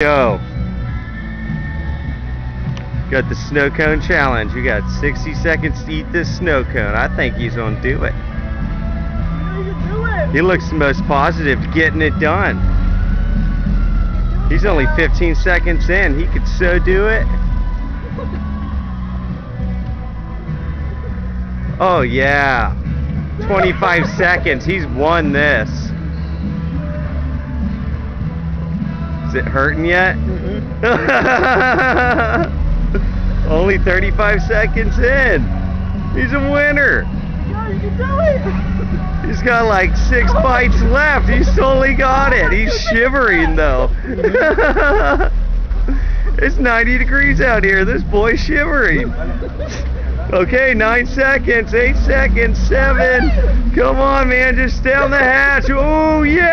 Go. Got the snow cone challenge. We got 60 seconds to eat this snow cone. I think he's gonna do it. He looks the most positive to getting it done. He's only 15 seconds in. He could so do it. Oh yeah. 25 seconds. He's won this. Is it hurting yet? Only 35 seconds in. He's a winner. Yeah, you can do it. He's got like 6 bites left. He's totally got it. He's shivering though. It's 90 degrees out here. This boy's shivering. Okay, 9 seconds, 8 seconds, 7. Come on, man. Just stay on the hatch. Oh, yeah.